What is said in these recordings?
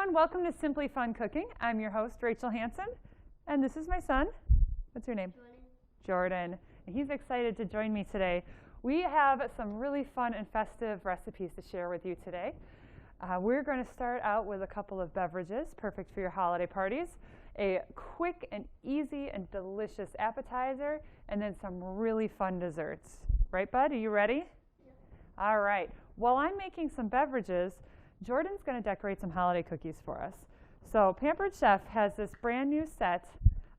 everyone, welcome to Simply Fun Cooking. I'm your host, Rachel Hanson, and this is my son. What's your name? Jordan. And he's excited to join me today. We have some really fun and festive recipes to share with you today. We're going to start out with a couple of beverages, perfect for your holiday parties, a quick and easy and delicious appetizer, and then some really fun desserts. Right, bud? Are you ready? Yeah. All right. While I'm making some beverages, Jordan's going to decorate some holiday cookies for us. So Pampered Chef has this brand new set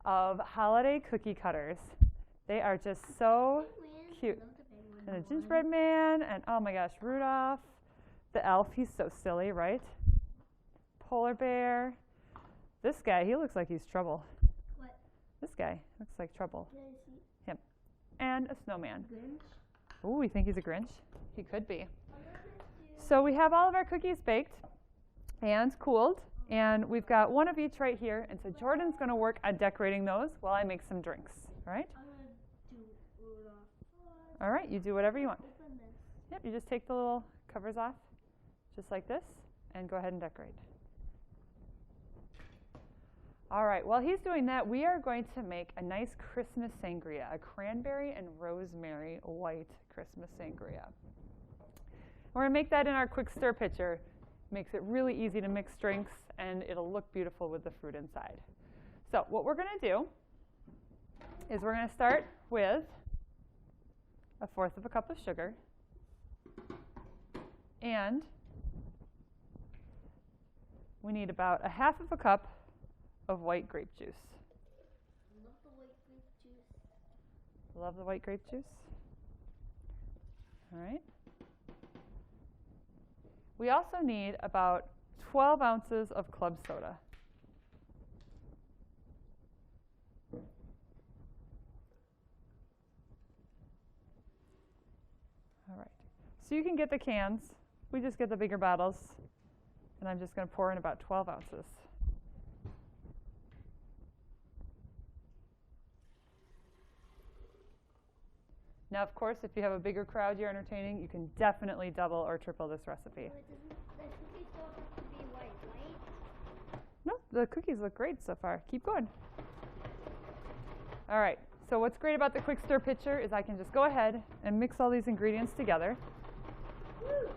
of holiday cookie cutters. They are just so cute. And a gingerbread man, and oh my gosh, Rudolph. The elf, he's so silly, right? Polar bear. This guy, he looks like he's trouble. What? This guy looks like trouble. Where is he? Him. And a snowman. Grinch? Ooh, we think he's a Grinch? He could be. So we have all of our cookies baked and cooled, and we've got one of each right here. And so Jordan's going to work on decorating those while I make some drinks. All right? I'm going to do Rudolph. All right, you do whatever you want. Open this. Yep, you just take the little covers off, just like this, and go ahead and decorate. All right, while he's doing that, we are going to make a nice Christmas sangria, a cranberry and rosemary white Christmas sangria. We're going to make that in our quick stir pitcher. Makes it really easy to mix drinks, and it'll look beautiful with the fruit inside. So what we're going to do is we're going to start with 1/4 of a cup of sugar, and we need about 1/2 of a cup of white grape juice. Love the white grape juice. Love the white grape juice. All right. We also need about 12 ounces of club soda. All right. So you can get the cans. We just get the bigger bottles. And I'm just going to pour in about 12 ounces. Now, of course, if you have a bigger crowd you're entertaining, you can definitely double or triple this recipe. So the cookies don't have to be white, right? No, the cookies look great so far. Keep going. All right, so what's great about the quick stir pitcher is I can just go ahead and mix all these ingredients together. Woo.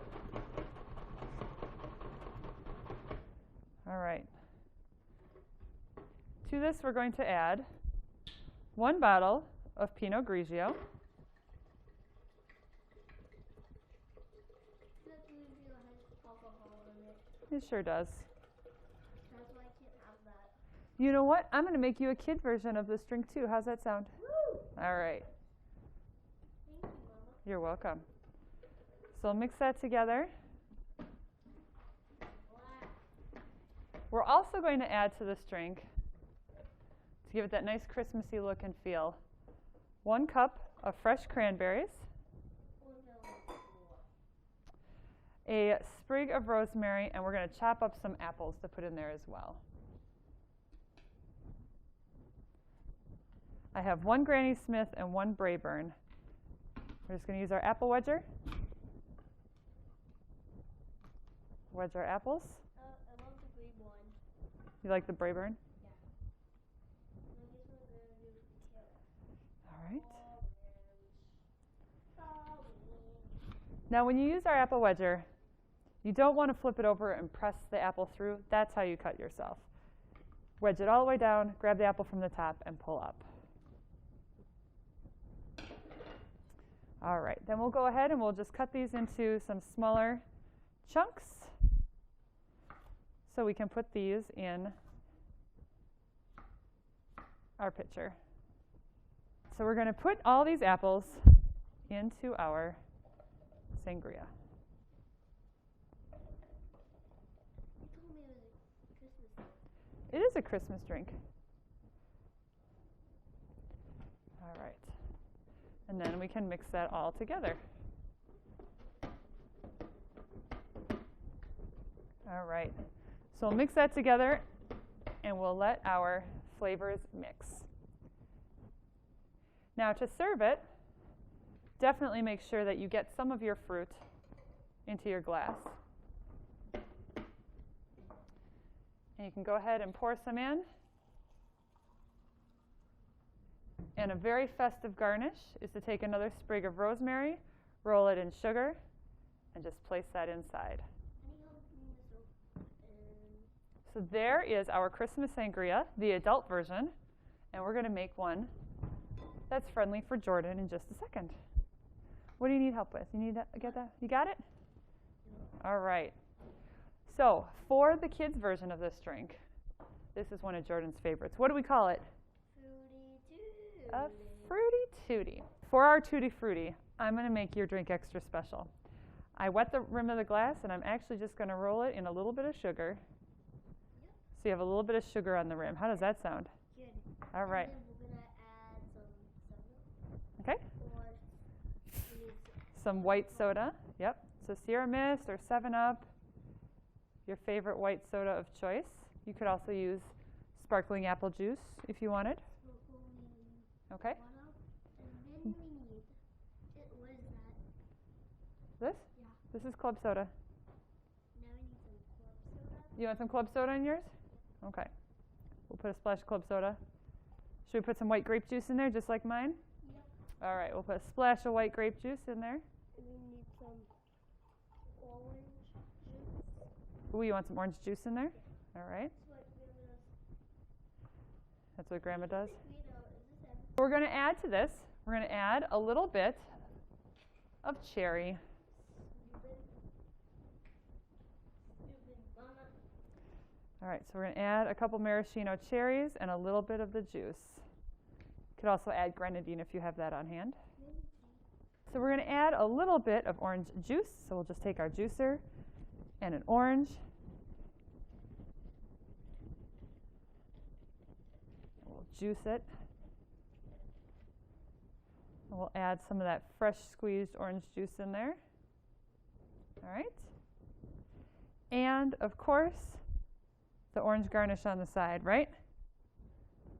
All right. To this, we're going to add 1 bottle of Pinot Grigio. It sure does. That's why I can't have that. You know what? I'm going to make you a kid version of this drink, too. How's that sound? Woo. All right. Thank you, Mama. You're welcome. So I'll mix that together. Wow. We're also going to add to this drink, to give it that nice Christmassy look and feel, 1 cup of fresh cranberries, a sprig of rosemary, and we're going to chop up some apples to put in there as well. I have 1 Granny Smith and 1 Brayburn. We're just going to use our apple wedger. Wedge our apples. I love the green one. You like the Brayburn? Yeah. All right. Now when you use our apple wedger, you don't want to flip it over and press the apple through. That's how you cut yourself. Wedge it all the way down, grab the apple from the top, and pull up. All right, then we'll go ahead and we'll just cut these into some smaller chunks so we can put these in our pitcher. So we're going to put all these apples into our sangria. It is a Christmas drink. All right. And then we can mix that all together. All right. So we'll mix that together, and we'll let our flavors mix. Now to serve it, definitely make sure that you get some of your fruit into your glass. And you can go ahead and pour some in. And a very festive garnish is to take another sprig of rosemary, roll it in sugar, and just place that inside. So there is our Christmas sangria, the adult version, and we're going to make one that's friendly for Jordan in just a second. What do you need help with? You need to get that? You got it? All right. So for the kids' version of this drink, this is one of Jordan's favorites. What do we call it? A Fruity Tooty. For our Tutti Frutti, I'm going to make your drink extra special. I wet the rim of the glass, and I'm actually just going to roll it in a little bit of sugar. So you have a little bit of sugar on the rim. How does that sound? Good. All right. And then we're going to add some Okay. Some white soda. Yep. So Sierra Mist or 7-Up, your favorite white soda of choice. You could also use sparkling apple juice if you wanted. Okay. And then we need, what is that? This? Yeah. This is club soda. Now we need some club soda. You want some club soda in yours? Okay. We'll put a splash of club soda. Should we put some white grape juice in there just like mine? Yep. All right, we'll put a splash of white grape juice in there. And we need some orange juice. Ooh, you want some orange juice in there? All right. That's what Grandma does. We're going to add to this, we're going to add a little bit of cherry. All right, so we're going to add a couple maraschino cherries and a little bit of the juice. You could also add grenadine if you have that on hand. So we're going to add a little bit of orange juice. So we'll just take our juicer and an orange. We'll juice it. And we'll add some of that fresh squeezed orange juice in there. All right. And of course, the orange garnish on the side, right?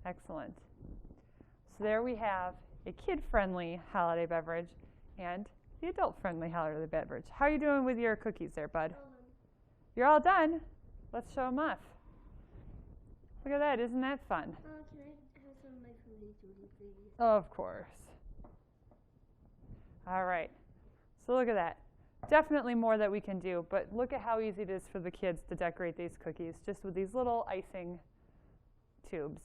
Excellent. So there we have a kid-friendly holiday beverage and the adult-friendly holiday beverage. How are you doing with your cookies there, bud? You're all done? Let's show them off. Look at that. Isn't that fun? Can I have some of my Fruity Tooty, please? Of course. All right. So look at that. Definitely more that we can do, but look at how easy it is for the kids to decorate these cookies just with these little icing tubes.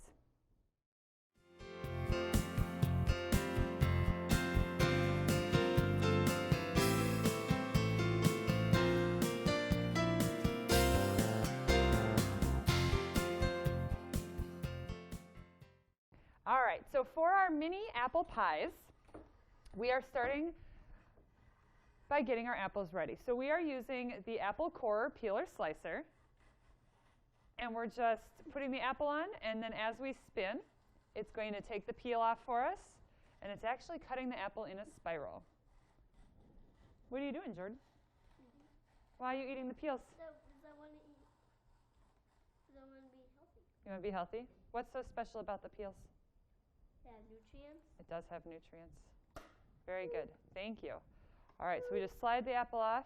All right, so for our mini apple pies, we are starting by getting our apples ready. So we are using the apple core peeler slicer, and we're just putting the apple on, and then as we spin, it's going to take the peel off for us, and it's actually cutting the apple in a spiral. What are you doing, Jordan? Why are you eating the peels? Because I want to eat. Because I want to be healthy. You want to be healthy? What's so special about the peels? They have nutrients. It does have nutrients. Very good. Thank you. All right, so we just slide the apple off,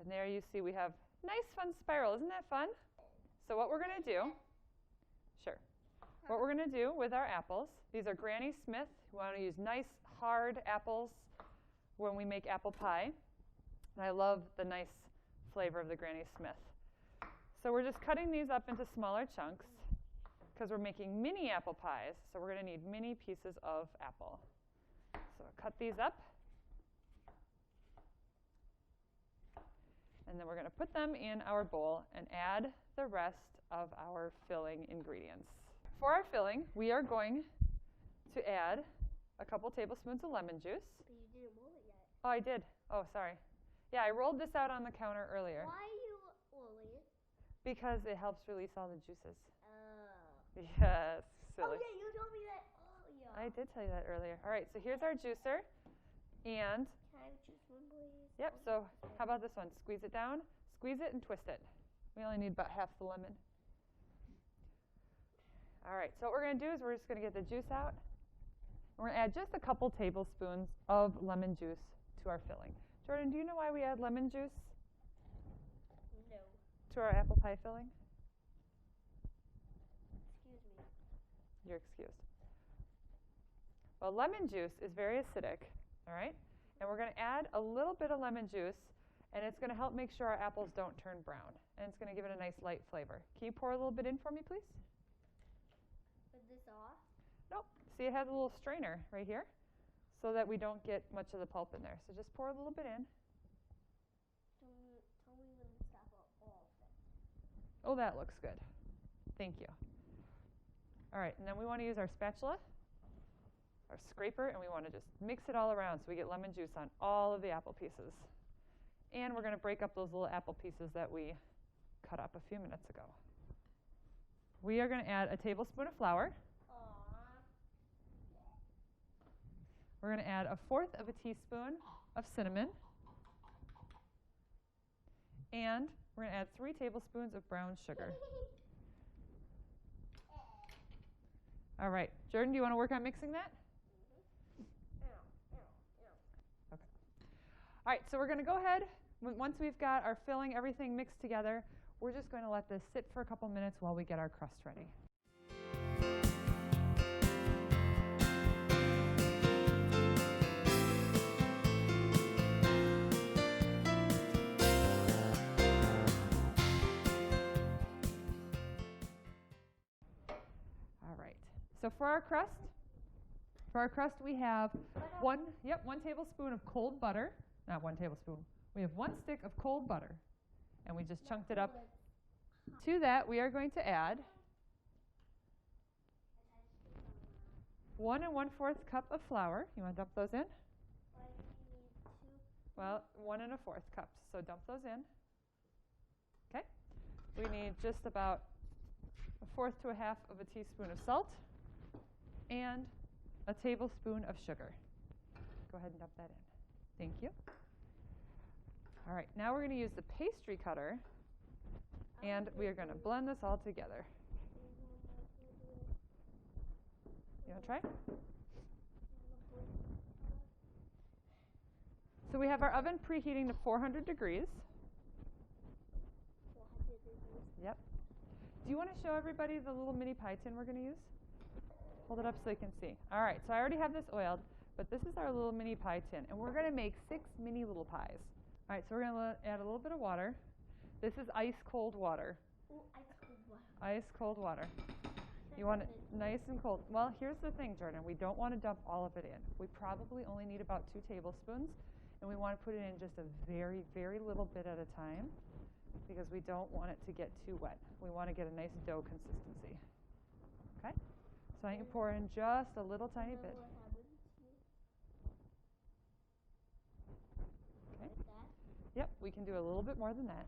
and there you see we have nice fun spiral. Isn't that fun? So what we're going to do, sure. What we're going to do with our apples, these are Granny Smith. We want to use nice hard apples when we make apple pie. And I love the nice flavor of the Granny Smith. So we're just cutting these up into smaller chunks because we're making mini apple pies. So we're going to need mini pieces of apple. So cut these up. And then we're going to put them in our bowl and add the rest of our filling ingredients. For our filling, we are going to add a couple tablespoons of lemon juice. But you didn't roll it yet. Oh, I did. Oh, sorry. Yeah, I rolled this out on the counter earlier. Why are you rolling it? Because it helps release all the juices. Oh. Yes, silly. Oh, yeah, you told me that. Oh, yeah. I did tell you that earlier. All right, so here's our juicer. And, Can I have juice one, please? yep, so how about this one? Squeeze it down, squeeze it, and twist it. We only need about half the lemon. All right, so what we're going to do is we're just going to get the juice out. We're going to add just a couple tablespoons of lemon juice to our filling. Jordan, do you know why we add lemon juice No. to our apple pie filling? You're excused. Well, lemon juice is very acidic, all right? And we're going to add a little bit of lemon juice, and it's going to help make sure our apples don't turn brown. And it's going to give it a nice light flavor. Can you pour a little bit in for me, please? Is this off? Nope. See, it has a little strainer right here so that we don't get much of the pulp in there. So just pour a little bit in. Tell me when to stop all of it. Oh, that looks good. Thank you. All right, and then we want to use our spatula, our scraper, and we want to just mix it all around so we get lemon juice on all of the apple pieces. And we're going to break up those little apple pieces that we cut up a few minutes ago. We are going to add a tablespoon of flour. We're going to add 1/4 of a teaspoon of cinnamon. And we're going to add 3 tablespoons of brown sugar. All right. Jordan, do you want to work on mixing that? Okay. All right, so we're going to go ahead. Once we've got our filling, everything mixed together, we're just going to let this sit for a couple minutes while we get our crust ready. All right. So for our crust we have 1 tablespoon of cold butter. Not 1 tablespoon. We have 1 stick of cold butter, and we just chunked it up. To that, we are going to add 1 1/4 cup of flour. You want to dump those in? Well, 1 1/4 cups. So dump those in. Okay. We need just about 1/4 to 1/2 of a teaspoon of salt and a tablespoon of sugar. Go ahead and dump that in. Thank you. All right, now we're going to use the pastry cutter, and we are going to blend this all together. You want to try? So we have our oven preheating to 400 degrees. Yep. Do you want to show everybody the little mini pie tin we're going to use? Hold it up so they can see. All right, so I already have this oiled, but this is our little mini pie tin, and we're going to make 6 mini little pies. All right, so we're going to add a little bit of water. This is ice cold water. Ooh, ice cold water. Ice cold water. You want it nice and cold. Well, here's the thing, Jordan. We don't want to dump all of it in. We probably only need about 2 tablespoons, and we want to put it in just a very, very little bit at a time because we don't want it to get too wet. We want to get a nice dough consistency. Okay? So I can pour in just a little tiny bit. Okay. Yep, we can do a little bit more than that.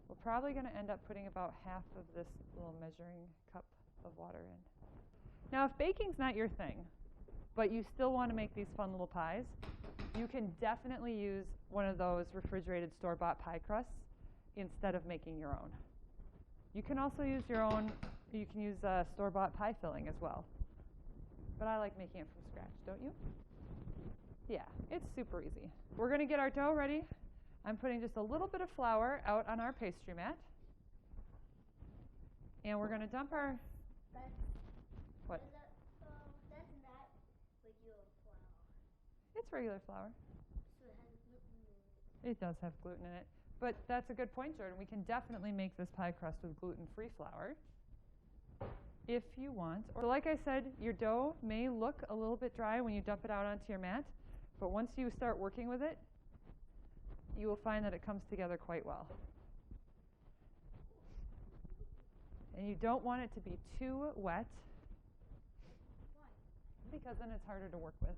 We're probably going to end up putting about 1/2 of this little measuring cup of water in. Now, if baking's not your thing, but you still want to make these fun little pies, you can definitely use one of those refrigerated store-bought pie crusts instead of making your own. You can also use your own, you can use store-bought pie filling as well. But I like making it from scratch, don't you? Yeah, it's super easy. We're going to get our dough ready. I'm putting just a little bit of flour out on our pastry mat. And we're going to dump our... What? That's not regular flour. It's regular flour. So it has gluten in it. It does have gluten in it. But that's a good point, Jordan. We can definitely make this pie crust with gluten-free flour if you want. So like I said, your dough may look a little bit dry when you dump it out onto your mat, but once you start working with it, you will find that it comes together quite well. And you don't want it to be too wet. Why? Because then it's harder to work with.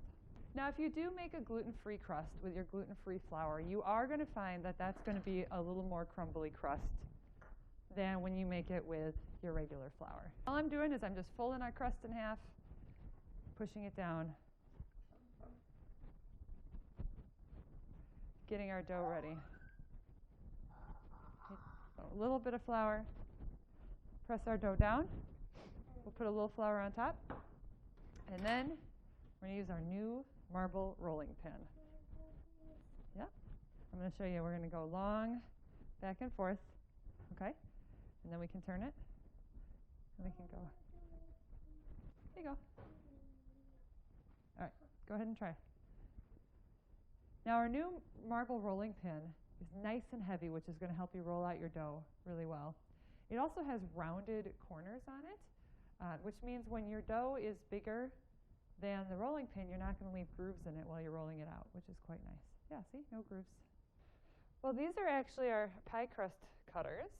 Now, if you do make a gluten-free crust with your gluten-free flour, you are going to find that that's going to be a little more crumbly crust than when you make it with your regular flour. All I'm doing is I'm just folding our crust in half, pushing it down, getting our dough ready. So a little bit of flour, press our dough down. We'll put a little flour on top, and then we're going to use our new marble rolling pin. Yep. I'm going to show you. We're going to go long, back and forth, okay? And then we can turn it, and we can go. There you go. All right, go ahead and try. Now our new marble rolling pin is nice and heavy, which is going to help you roll out your dough really well. It also has rounded corners on it, which means when your dough is bigger than the rolling pin, you're not going to leave grooves in it while you're rolling it out, which is quite nice. Yeah, see, no grooves. Well, these are actually our pie crust cutters.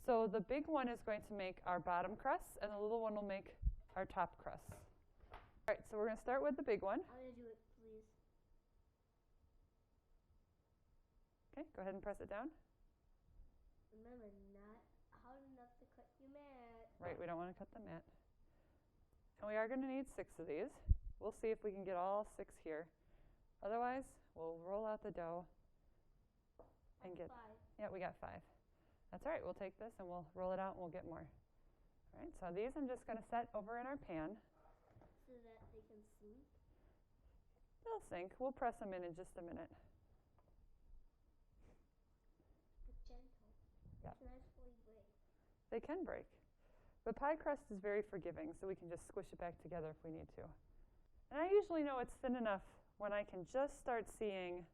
So the big one is going to make our bottom crust, and the little one will make our top crust. All right, so we're going to start with the big one. I'm going to do it, please. Okay, go ahead and press it down. Remember, not hard enough to cut your mat. Right, we don't want to cut the mat. And we are going to need 6 of these. We'll see if we can get all 6 here. Otherwise, we'll roll out the dough and get 5. Yeah, we got 5. That's all right. We'll take this and we'll roll it out and we'll get more. All right, so these I'm just going to set over in our pan. So that they can sink? They'll sink. We'll press them in just a minute. But gentle. Yeah. Can I fully break? They can break. But pie crust is very forgiving, so we can just squish it back together if we need to. And I usually know it's thin enough when I can just start seeing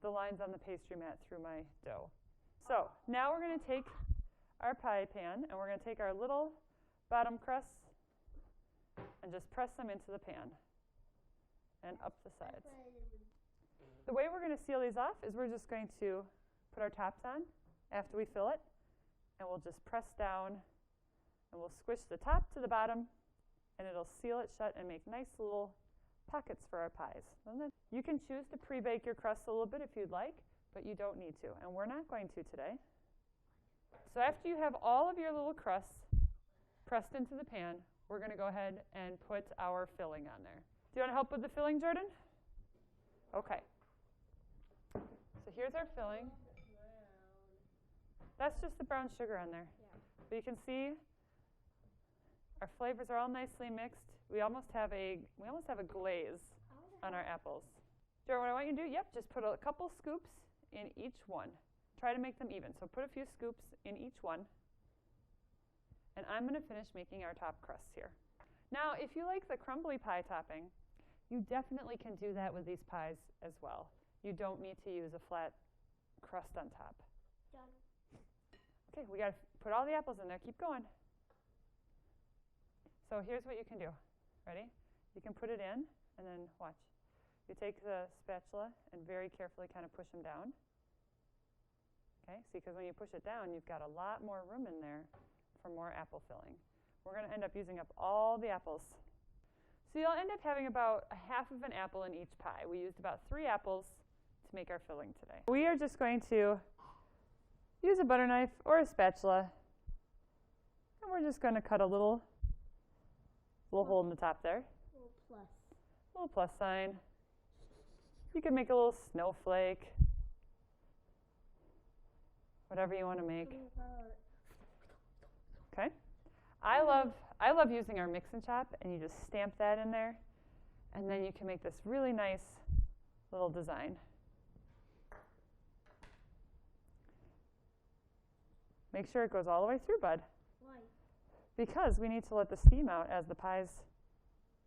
the lines on the pastry mat through my dough. So now we're going to take our pie pan and we're going to take our little bottom crusts and just press them into the pan and up the sides. The way we're going to seal these off is we're just going to put our tops on after we fill it, and we'll just press down and we'll squish the top to the bottom, and it'll seal it shut and make nice little pockets for our pies. You can choose to pre-bake your crust a little bit if you'd like, but you don't need to, and we're not going to today. So after you have all of your little crusts pressed into the pan, we're going to go ahead and put our filling on there. Do you want to help with the filling, Jordan? Okay. So here's our filling. That's just the brown sugar on there. Yeah. But you can see our flavors are all nicely mixed. We almost have a glaze on our apples. Jordan, what I want you to do, just put a couple scoops in each one. Try to make them even. So put a few scoops in each one. And I'm going to finish making our top crust here. Now, if you like the crumbly pie topping, you definitely can do that with these pies as well. You don't need to use a flat crust on top. Done. Okay, we got to put all the apples in there. Keep going. So here's what you can do. Ready? You can put it in, and then watch. You take the spatula and very carefully kind of push them down. Okay, see, because when you push it down, you've got a lot more room in there for more apple filling. We're going to end up using up all the apples. So you'll end up having about a half of an apple in each pie. We used about 3 apples to make our filling today. We are just going to use a butter knife or a spatula, and we're just going to cut a little hole in the top there. Little plus. Little plus sign. You can make a little snowflake. Whatever you want to make. Okay. I love using our mix and chop, and you just stamp that in there, and then you can make this really nice little design. Make sure it goes all the way through, bud. Why? Because we need to let the steam out as the pies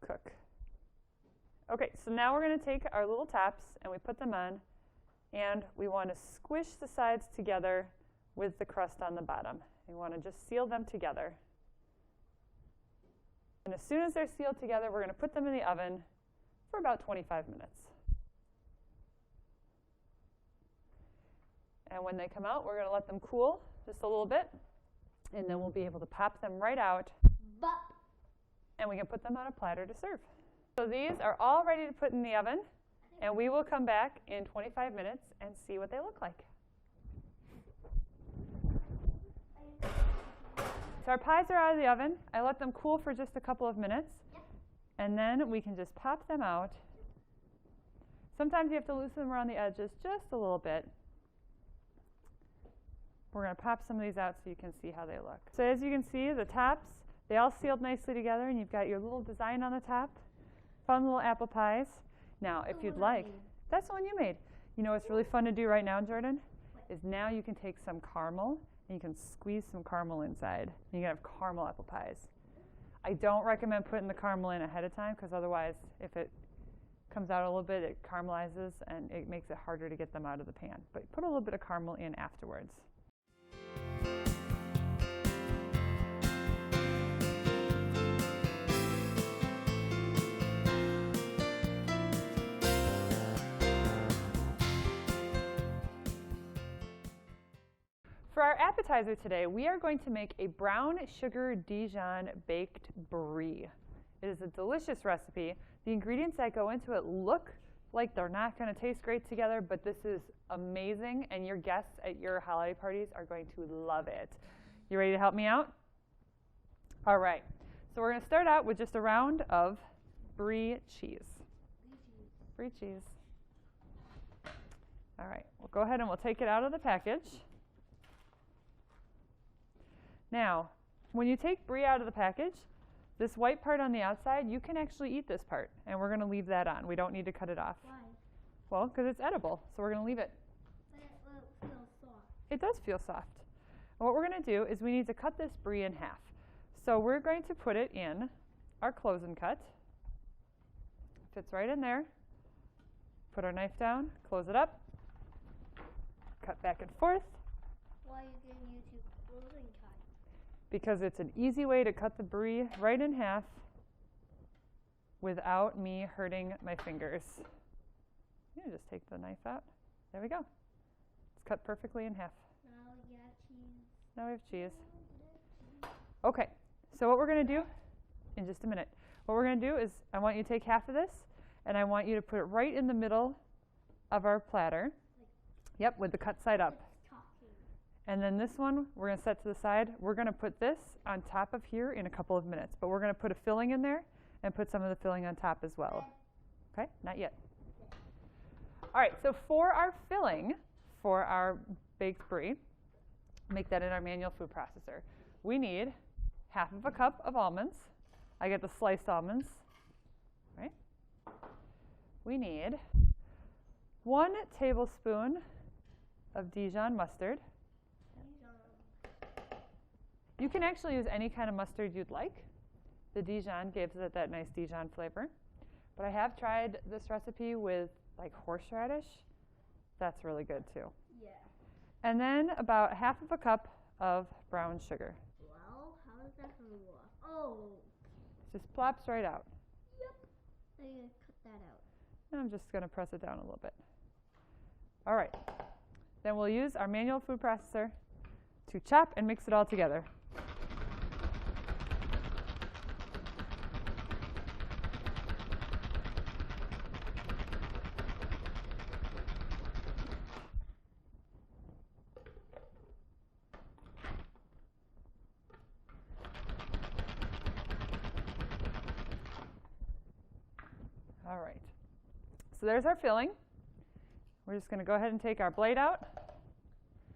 cook. Okay, so now we're going to take our little tops and we put them on, and we want to squish the sides together with the crust on the bottom. We want to just seal them together. And as soon as they're sealed together, we're going to put them in the oven for about 25 minutes. And when they come out, we're going to let them cool just a little bit, and then we'll be able to pop them right out, and we can put them on a platter to serve. So these are all ready to put in the oven, and we will come back in 25 minutes and see what they look like. So our pies are out of the oven. I let them cool for just a couple of minutes, and then we can just pop them out. Sometimes you have to loosen them around the edges just a little bit. We're going to pop some of these out so you can see how they look. So as you can see, the tops, they all sealed nicely together, and you've got your little design on the top. Fun little apple pies. Now, if you'd like, that's the one you made. You know what's really fun to do right now, Jordan? Is now you can take some caramel, and you can squeeze some caramel inside. And you can have caramel apple pies. I don't recommend putting the caramel in ahead of time because otherwise if it comes out a little bit, it caramelizes and it makes it harder to get them out of the pan. But put a little bit of caramel in afterwards. For our appetizer today, we are going to make a brown sugar Dijon baked brie. It is a delicious recipe. The ingredients that go into it look like they're not going to taste great together, but this is amazing, and your guests at your holiday parties are going to love it. You ready to help me out? All right. So we're going to start out with just a round of brie cheese. Brie cheese. All right. We'll go ahead and we'll take it out of the package. Now, when you take brie out of the package, this white part on the outside, you can actually eat this part, and we're going to leave that on. We don't need to cut it off. Why? Well, because it's edible, so we're going to leave it. But it feels soft. It does feel soft. And what we're going to do is we need to cut this brie in half. So we're going to put it in our close and cut. Fits right in there. Put our knife down, close it up, cut back and forth. Why are you getting YouTube closing cut? Because it's an easy way to cut the brie right in half without me hurting my fingers. You just take the knife out. There we go. It's cut perfectly in half. Now we got cheese. Now we have cheese. Okay, so what we're going to do in just a minute, what we're going to do is I want you to take half of this and I want you to put it right in the middle of our platter. Yep, with the cut side up. And then this one, we're going to set to the side. We're going to put this on top of here in a couple of minutes. But we're going to put a filling in there and put some of the filling on top as well. Okay? Not yet. All right, so for our filling, for our baked brie, make that in our manual food processor. We need half of a cup of almonds. I get the sliced almonds. Right? We need 1 tablespoon of Dijon mustard. You can actually use any kind of mustard you'd like. The Dijon gives it that nice Dijon flavor. But I have tried this recipe with like horseradish. That's really good too. Yeah. And then about half of a cup of brown sugar. Well, how is that going to work? Oh. Just plops right out. Yep. I'm going to cut that out. And I'm just going to press it down a little bit. All right. Then we'll use our manual food processor to chop and mix it all together. All right. So there's our filling. We're just going to go ahead and take our blade out.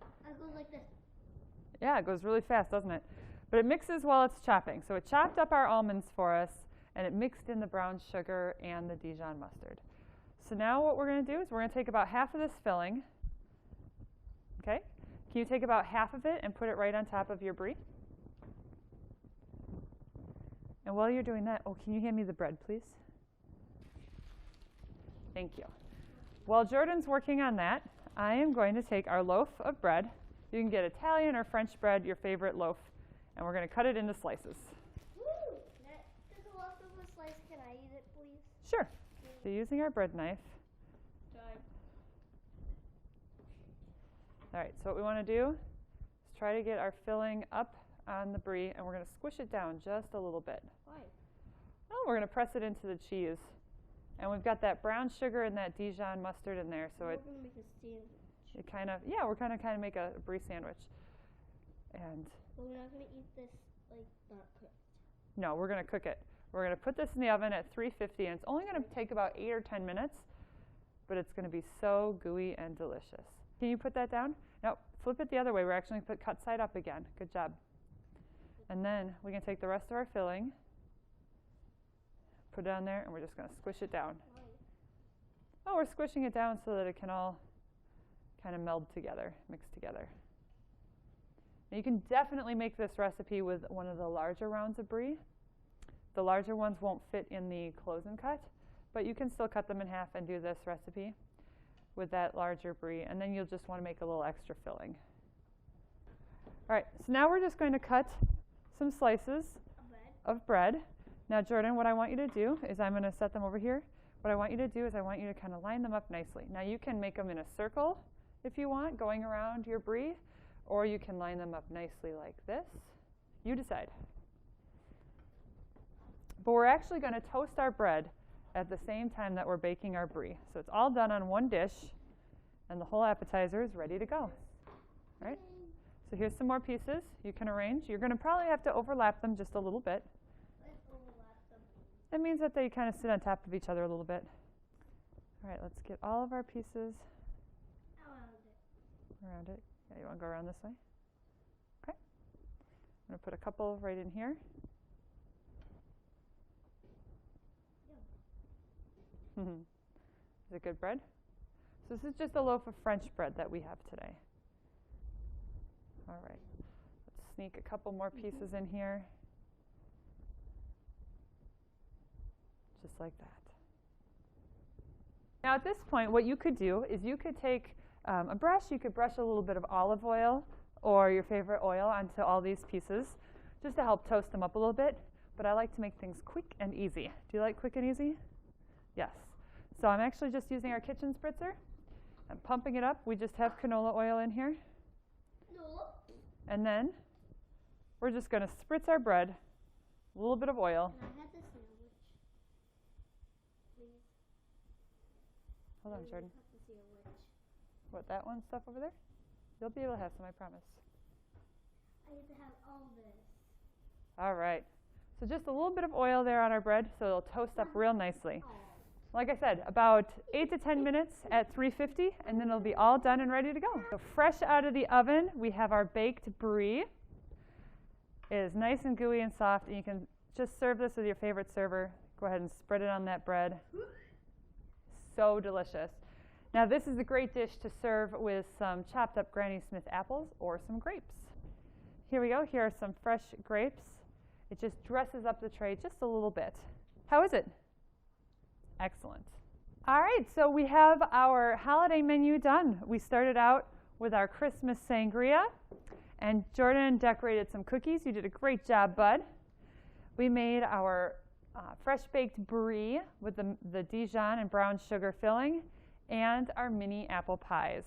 It goes like this. Yeah, it goes really fast, doesn't it? But it mixes while it's chopping. So it chopped up our almonds for us, and it mixed in the brown sugar and the Dijon mustard. So now what we're going to do is we're going to take about half of this filling. Okay? Can you take about half of it and put it right on top of your brie? And while you're doing that, can you hand me the bread, please? Thank you. While Jordan's working on that, I am going to take our loaf of bread. You can get Italian or French bread, your favorite loaf, and we're going to cut it into slices. Woo! There's a leftover slice. Can I eat it, please? Sure. So using our bread knife. All right, so what we want to do is try to get our filling up on the brie, and we're going to squish it down just a little bit. Why? Well, we're going to press it into the cheese. And we've got that brown sugar and that Dijon mustard in there, so we're going to make a sandwich. It kind of, we're going to make a brie sandwich. And but we're not going to eat this like not cooked. No, we're going to cook it. We're going to put this in the oven at 350, and it's only going to take about 8 or 10 minutes, but it's going to be so gooey and delicious. Can you put that down? No, flip it the other way. We're actually going to put cut side up again. Good job. And then we can take the rest of our filling, put it on there, and we're just going to squish it down. Why? Oh, we're squishing it down so that it can all kind of meld together, mix together. Now you can definitely make this recipe with one of the larger rounds of brie. The larger ones won't fit in the close and cut, but you can still cut them in half and do this recipe with that larger brie, and then you'll just want to make a little extra filling. All right, so now we're just going to cut some slices of bread. Now, Jordan, what I want you to do is I'm going to set them over here. What I want you to do is I want you to kind of line them up nicely. Now, you can make them in a circle if you want, going around your brie, or you can line them up nicely like this. You decide. But we're actually going to toast our bread at the same time that we're baking our brie. So it's all done on one dish, and the whole appetizer is ready to go. All right? So here's some more pieces you can arrange. You're going to probably have to overlap them just a little bit. That means that they kind of sit on top of each other a little bit. All right, let's get all of our pieces around it. Yeah, you want to go around this way? Okay. I'm going to put a couple right in here. Is it good bread? So this is just a loaf of French bread that we have today. All right. Let's sneak a couple more pieces in here. Just like that. Now at this point, what you could do is you could take a brush, you could brush a little bit of olive oil or your favorite oil onto all these pieces just to help toast them up a little bit. But I like to make things quick and easy. Do you like quick and easy? Yes. So I'm actually just using our kitchen spritzer. I'm pumping it up. We just have canola oil in here. No. And then we're just going to spritz our bread, a little bit of oil. Can I have the sandwich, please? Hold on, Jordan. Have the sandwich. What, that one stuff over there? You'll be able to have some, I promise. I get to have all this. All right. So just a little bit of oil there on our bread so it'll toast up real nicely. Like I said, about 8 to 10 minutes at 350, and then it'll be all done and ready to go. So fresh out of the oven, we have our baked brie. It is nice and gooey and soft, and you can just serve this with your favorite server. Go ahead and spread it on that bread. So delicious. Now this is a great dish to serve with some chopped up Granny Smith apples or some grapes. Here we go. Here are some fresh grapes. It just dresses up the tray just a little bit. How is it? Excellent. All right, so we have our holiday menu done. We started out with our Christmas sangria, and Jordan decorated some cookies. You did a great job, bud. We made our fresh baked brie with the Dijon and brown sugar filling, and our mini apple pies.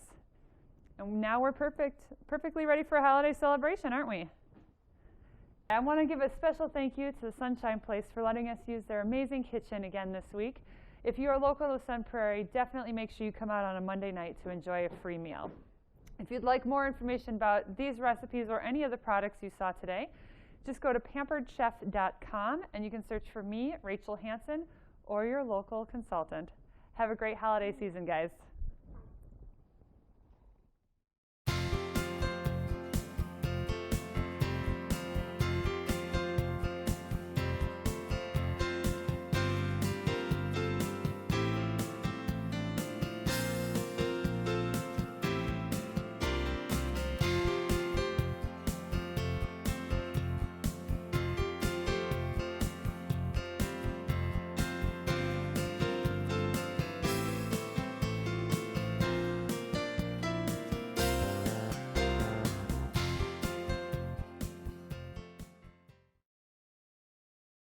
And now we're perfectly ready for a holiday celebration, aren't we? I want to give a special thank you to the Sunshine Place for letting us use their amazing kitchen again this week. If you are local to Sun Prairie, definitely make sure you come out on a Monday night to enjoy a free meal. If you'd like more information about these recipes or any of the products you saw today, just go to pamperedchef.com and you can search for me, Rachel Hanson, or your local consultant. Have a great holiday season, guys.